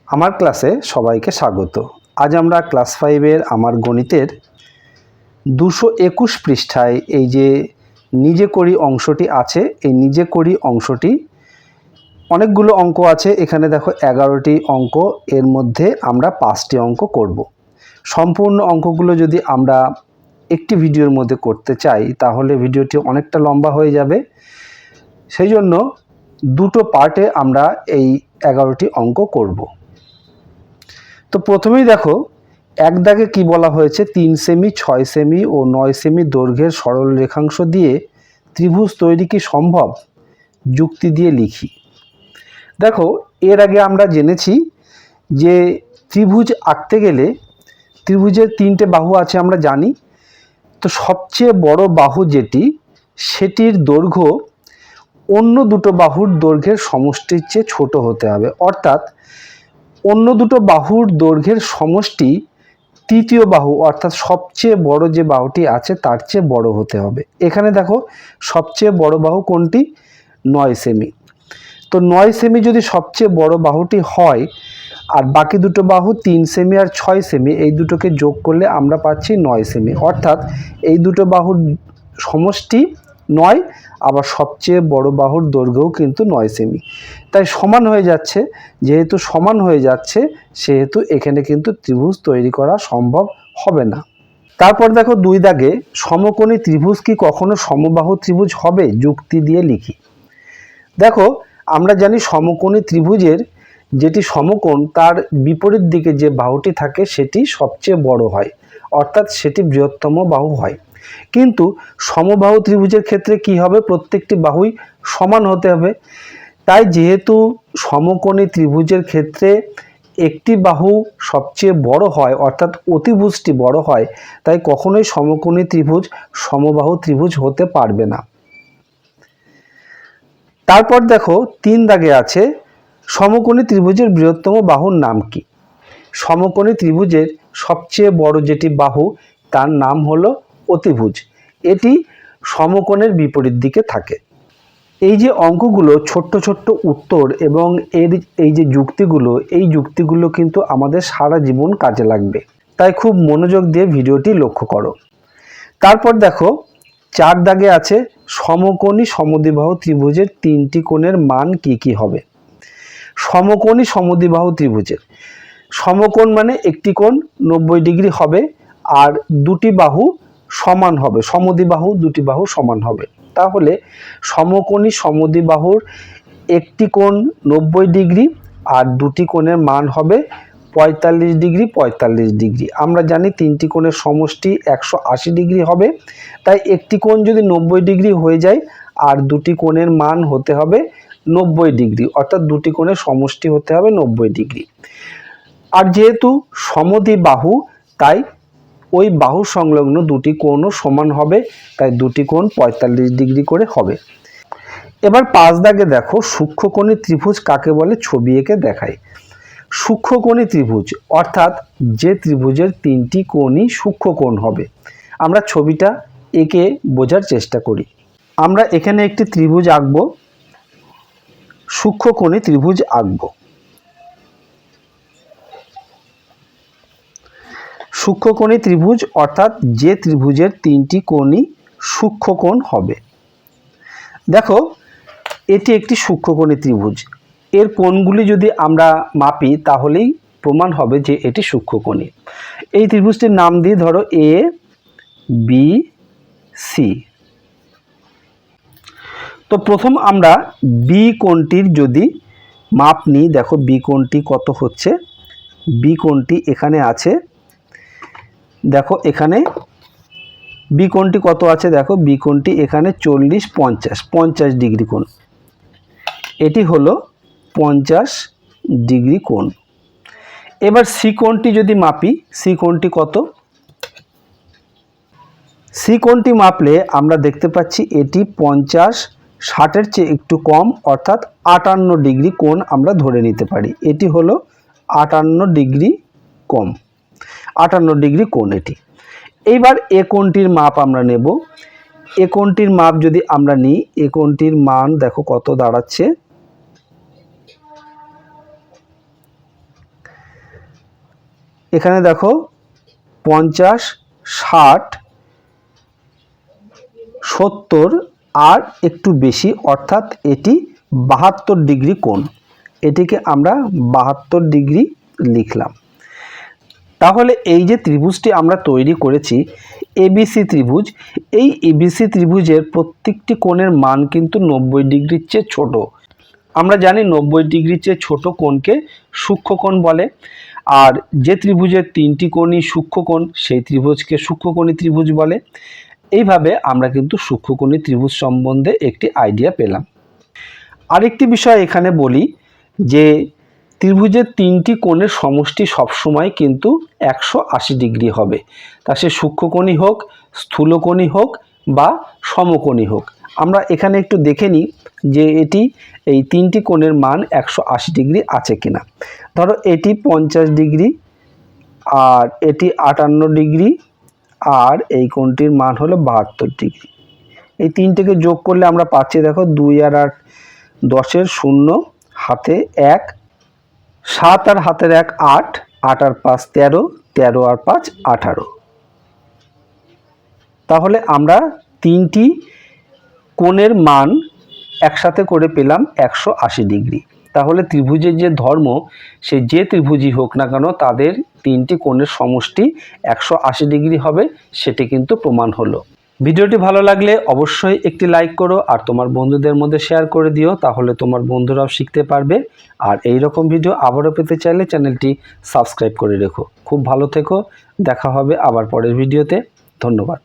আমার ক্লাসে সবাইকে স্বাগত। আজ আমরা ক্লাস 5-এর আমার গণিতের 221 পৃষ্ঠায় এই যে নিজে করি অংশটি আছে, এই নিজে করি অংশটি অনেকগুলো অঙ্ক আছে। এখানে দেখো 11টি অঙ্ক, এর মধ্যে আমরা 5টি অঙ্ক করব। সম্পূর্ণ অঙ্কগুলো যদি আমরা একটি ভিডিওর মধ্যে করতে চাই তাহলে ভিডিওটি অনেকটা লম্বা হয়ে যাবে। সেই জন্য দুটো পার্টে আমরা এই 11টি অঙ্ক করব। তো প্রথমেই দেখো এক দাগে কি বলা হয়েছে, 3 সেমি 6 সেমি ও 9 সেমি দৈর্ঘ্যের সরল রেখাংশ দিয়ে ত্রিভুজ তৈরি কি সম্ভব, যুক্তি দিয়ে লিখি। দেখো এর আগে আমরা জেনেছি যে ত্রিভুজ আঁকতে গেলে ত্রিভুজের 3টে বাহু আছে আমরা জানি। তো সবচেয়ে বড় বাহু যেটি, সেটির দৈর্ঘ্য অন্য দুটো বাহুর দৈর্ঘ্যের সমষ্টির চেয়ে ছোট হতে হবে, অর্থাৎ অন্য দুটো বাহুর দৈর্ঘ্যের সমষ্টি তৃতীয় বাহু অর্থাৎ সবচেয়ে বড় যে বাহুটি আছে তার চেয়ে বড় হতে হবে। এখানে দেখো সবচেয়ে বড় বাহু কোনটি, 9 সেমি। তো 9 সেমি যদি সবচেয়ে বড় বাহুটি হয় আর বাকি দুটো বাহু 3 সেমি আর 6 সেমি, এই দুটোকে যোগ করলে আমরা পাচ্ছি 9 সেমি, অর্থাৎ এই দুটো বাহুর সমষ্টি 9, আবার সবচেয়ে বড় বাহুর দৈর্ঘ্যও কিন্তু 9 সেমি। তাই সমান হয়ে যাচ্ছে, যেহেতু সমান হয়ে যাচ্ছে সেহেতু এখানে কিন্তু ত্রিভুজ তৈরি করা সম্ভব হবে না। তারপর দেখো 2 দাগে সমকোণী ত্রিভুজ কি কখনো সমবাহু ত্রিভুজ হবে, যুক্তি দিয়ে লিখি। দেখো আমরা জানি সমকোণী ত্রিভুজের যেটি সমকোণ তার বিপরীত দিকে যে বাহুটি থাকে সেটি সবচেয়ে বড় হয়, অর্থাৎ সেটি বৃহত্তম বাহু হয়। কিন্তু সমবাহু ত্রিভুজের ক্ষেত্রে কি হবে, প্রত্যেকটি বাহুই সমান হতে হবে। তাই যেহেতু সমকোণী ত্রিভুজের ক্ষেত্রে একটি বাহু সবচেয়ে বড় হয় অর্থাৎ অতিভুজটি বড় হয়, তাই কখনোই সমকোণী ত্রিভুজ সমবাহু ত্রিভুজ হতে পারবে না। তারপর দেখো 3 দাগে আছে সমকোণী ত্রিভুজের বৃহত্তম বাহুর নাম কি। সমকোণী ত্রিভুজের সবচেয়ে বড় যেটি বাহু তার নাম হলো অতিভুজ, এটি সমকোণের বিপরীত দিকে থাকে। এই যে অঙ্কগুলো ছোট্ট ছোট্ট উত্তর এবং এর এই যে যুক্তিগুলো, এই যুক্তিগুলো কিন্তু আমাদের সারা জীবন কাজে লাগবে, তাই খুব মনোযোগ দিয়ে ভিডিওটি লক্ষ্য করো। তারপর দেখো 4 দাগে আছে সমকোণী সমদ্বিবাহু ত্রিভুজের 3টি কোণের মান কি কি হবে। সমকোণী সমদ্বিবাহু ত্রিভুজের সমকোণ মানে একটি কোণ 90 ডিগ্রি হবে আর দুটি বাহু সমান হবে, সমদ্বিবাহু দুটি বাহু সমান হবে। তাহলে সমকোণী সমদ্বিবাহুর একটি কোণ 90 ডিগ্রি আর দুটি কোণের মান হবে 45 ডিগ্রি 45 ডিগ্রি। আমরা জানি 3টি কোণের সমষ্টি 180 ডিগ্রি হবে, তাই একটি কোণ যদি 90 ডিগ্রি হয়ে যায় আর দুটি কোণের মান হতে হবে 90 ডিগ্রি, অর্থাৎ দুটি কোণের সমষ্টি হতে হবে 90 ডিগ্রি। আর যেহেতু সমদ্বিবাহু তাই ওই বাহু সংলগ্ন দুটি কোণও সমান হবে, তাই দুটি কোণ 45 ডিগ্রি করে হবে। এবার 5 দাগে দেখো সূক্ষ্মকোণী ত্রিভুজ কাকে বলে, ছবি এঁকে দেখায়। সূক্ষ্মকোণী ত্রিভুজ অর্থাৎ যে ত্রিভুজের 3টি কোণই সূক্ষ্মকোণ হবে। আমরা ছবিটা এঁকে বোঝার চেষ্টা করি। আমরা এখানে একটি ত্রিভুজ আঁকবো, সূক্ষ্মকোণী ত্রিভুজ আঁকবো। সূক্ষ্মকোণী ত্রিভুজ অর্থাৎ যে ত্রিভুজের 3টি কোণই সূক্ষ্মকোণ হবে। দেখো এটি একটি সূক্ষ্মকোণী ত্রিভুজ, এর কোণগুলি যদি আমরা মাপি তাহলেই প্রমাণ হবে যে এটি সূক্ষ্মকোণী। এই ত্রিভুজটির নাম দিয়ে ধরো এ বি সি। তো প্রথম আমরা বি কোণটির যদি মাপ নিই, দেখো বি কোণটি কত হচ্ছে। বি কোণটি এখানে আছে, দেখো এখানে বি কোণটি কত আছে, দেখো বি কোণটি এখানে 40 50 ডিগ্রি কোণ, এটি হলো 50 ডিগ্রি কোণ। এবার সি কোণটি যদি মাপি, সি কোণটি কত, সি কোণটি মাপলে আমরা দেখতে পাচ্ছি এটি 50 60-এর চেয়ে একটু কম, অর্থাৎ 58 ডিগ্রি কোণ আমরা ধরে নিতে পারি। এটি হলো 58 ডিগ্রি কম, 58 ডিগ্রি কোণ এটি। এইবার এ কোণটির মাপ আমরা নেব। এ কোণটির মাপ যদি আমরা নিই, এ কোণটির মান দেখো কত দাঁড়াচ্ছে, এখানে দেখো 50, 60, 70 আর একটু বেশি, অর্থাৎ এটি 72 ডিগ্রি কোণ। এটিকে আমরা 72 ডিগ্রি লিখলাম। তাহলে এই যে ত্রিভুজটি আমরা তৈরি করেছি এবিসি ত্রিভুজ, এই এবিসি ত্রিভুজের প্রত্যেকটি কোণের মান কিন্তু 90 ডিগ্রির চেয়ে ছোট। আমরা জানি 90 ডিগ্রির চেয়ে ছোট কোণকে সূক্ষ্মকোণ বলে, আর যে ত্রিভুজের 3টি কোণই সূক্ষ্মকোণ সেই ত্রিভুজকে সূক্ষ্মকোণী ত্রিভুজ বলে। এইভাবে আমরা কিন্তু সূক্ষ্মকোণী ত্রিভুজ সম্বন্ধে একটি আইডিয়া পেলাম। আরেকটি বিষয় এখানে বলি যে ত্রিভুজের 3টি কোণের সমষ্টি সবসময় কিন্তু 180 ডিগ্রি হবে, তা সে সূক্ষ্মকোণী হোক, স্থূলকোণী হোক বা সমকোণী হোক। আমরা এখানে একটু দেখে নিই যে এই 3টি কোণের মান 180 ডিগ্রি আছে কিনা। ধরো এটি 50 ডিগ্রি আর এটি 58 ডিগ্রি আর এই কোণটির মান হলো 72 ডিগ্রি। এই তিনটেকে যোগ করলে আমরা পাচ্ছি, দেখো 2 আর 8 10-এর 0, হাতে 1, 7 আর হাতের 1 8, 8 আর 5 13, 13 আর 5 18। তাহলে আমরা 3টি কোণের মান একসাথে করে পেলাম 180 ডিগ্রি। তাহলে ত্রিভুজের যে ধর্ম, সে যে ত্রিভুজই হোক না কেন তাদের 3টি কোণের সমষ্টি 180 ডিগ্রি হবে, সেটি কিন্তু প্রমাণ হলো। ভিডিওটি ভালো লাগলে অবশ্যই একটি লাইক করো আর তোমার বন্ধুদের মধ্যে শেয়ার করে দিও, তাহলে তোমার বন্ধুরাও শিখতে পারবে। আর এই রকম ভিডিও আবারও পেতে চাইলে চ্যানেলটি সাবস্ক্রাইব করে রেখো। খুব ভালো থেকো, দেখা হবে আবার পরের ভিডিওতে। ধন্যবাদ।